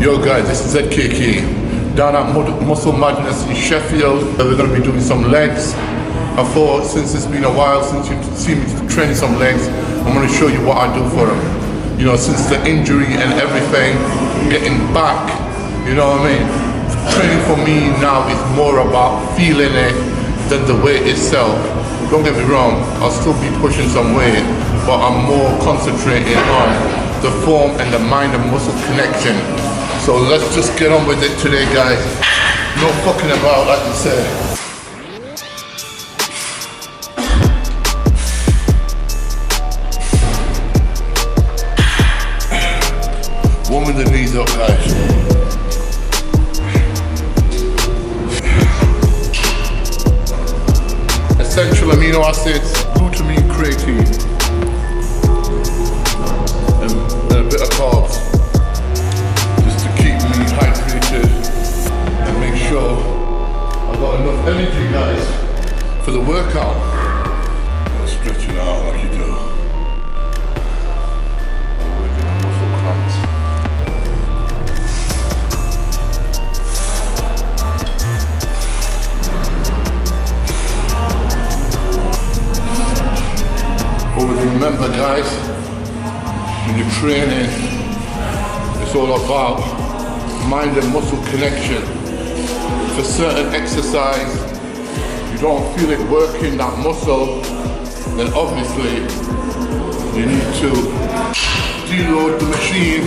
Yo guys, this is ZKK down at Muscle Madness in Sheffield. We're going to be doing some legs. I thought since it's been a while since you've seen me training some legs, I'm going to show you what I do for them. You know, since the injury and everything, getting back, you know what I mean? Training for me now is more about feeling it than the weight itself. Don't get me wrong, I'll still be pushing some weight, but I'm more concentrating on the form and the mind and muscle connection. So let's just get on with it today, guys. No fucking about, like you said. Warming the knees up, guys. Essential amino acids, glutamine, creatine, and a bit of carbs, just to keep me hydrated and make sure I got enough energy, guys, for the workout. Stretching out like you do. Working on muscle cramps. Always remember, guys, when you're training, it's all about mind and muscle connection. For certain exercise, you don't feel it working that muscle, then obviously you need to deload the machine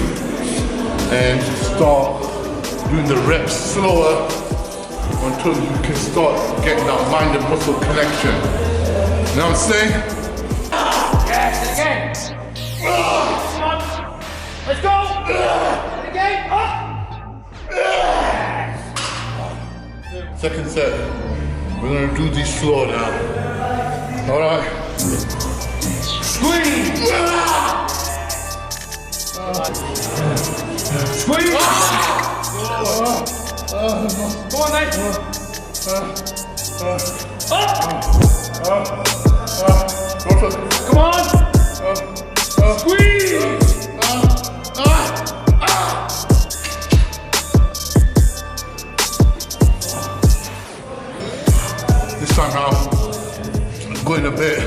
and start doing the reps slower until you can start getting that mind and muscle connection. You know what I'm saying? Again. Come on. Let's go. Again. Up. Second set. We're gonna do these slow now. All right. Squeeze. Squeeze. Go on, mate. Come on. Squeeze. This time round, I'm going a bit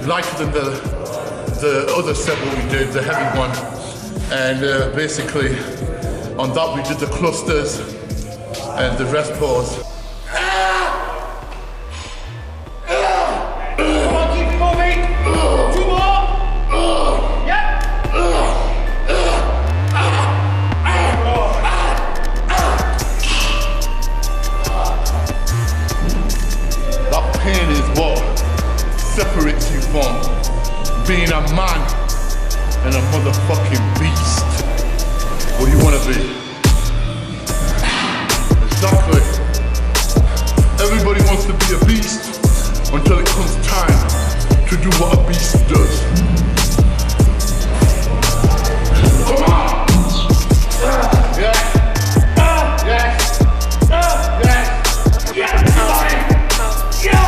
lighter than the other set what we did, the heavy one. And basically, on that we did the clusters and the rest pause. Come on, keep it moving. 2 more. Yep. That pain is what separates you from being a man and a motherfucking beast. What do you want to be? Exactly. Everybody wants to be a beast until it comes time to do what a beast does. Come on! Yeah. Yes. Yes. Yeah.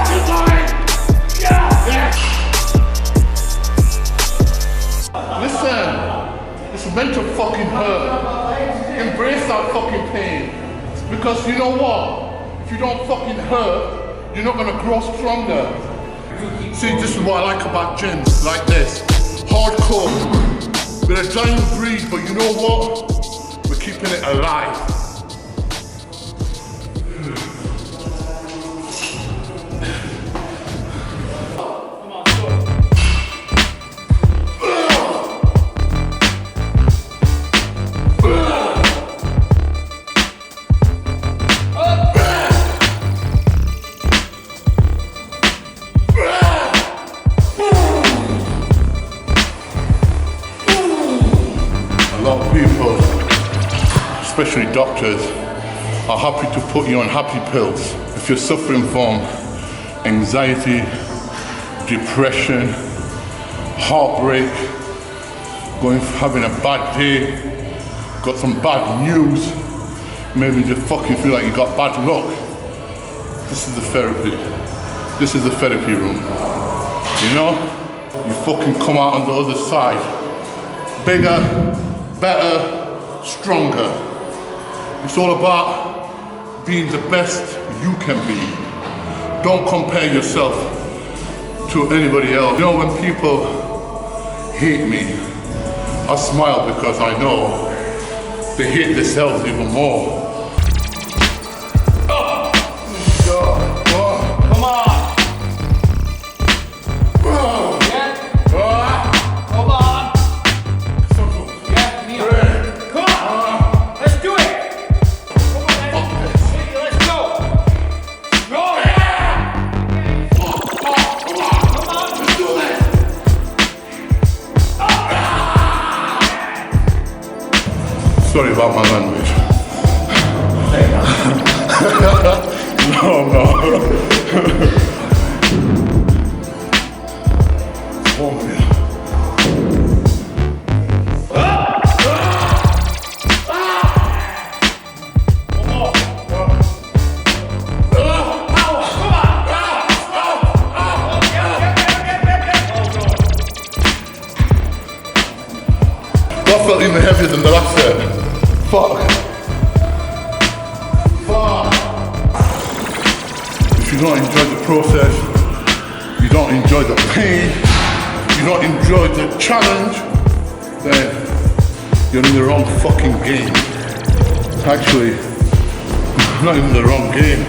Listen, it's meant to fucking hurt. Embrace that fucking pain. Because you know what? If you don't fucking hurt, you're not gonna grow stronger. See, this is what I like about gyms like this. Hardcore. We're a dying breed, but you know what? We're keeping it alive. A lot of people, especially doctors, are happy to put you on happy pills. If you're suffering from anxiety, depression, heartbreak, having a bad day, got some bad news, maybe you fucking feel like you got bad luck, this is the therapy. This is the therapy room. You know? You fucking come out on the other side. Bigger, better, stronger. It's all about being the best you can be. Don't compare yourself to anybody else. You know, when people hate me, I smile because I know they hate themselves even more. Come on. Yeah. Hold on. Yeah, kneel. Come on. Let's do it. Come on, man. Let's go. Go. Come on. Let's do this. Sorry about my language. No. Oh, yeah. That felt even heavier than the last set. Fuck. If you don't enjoy the process, you don't enjoy the pain, you don't enjoy the challenge, then you're in the wrong fucking game. Actually, not even the wrong game.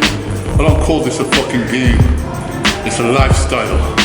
I don't call this a fucking game. It's a lifestyle.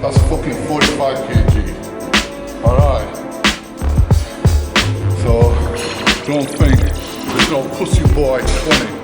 That's fucking 45 kg. Alright. So, don't think there's no pussy boy 20.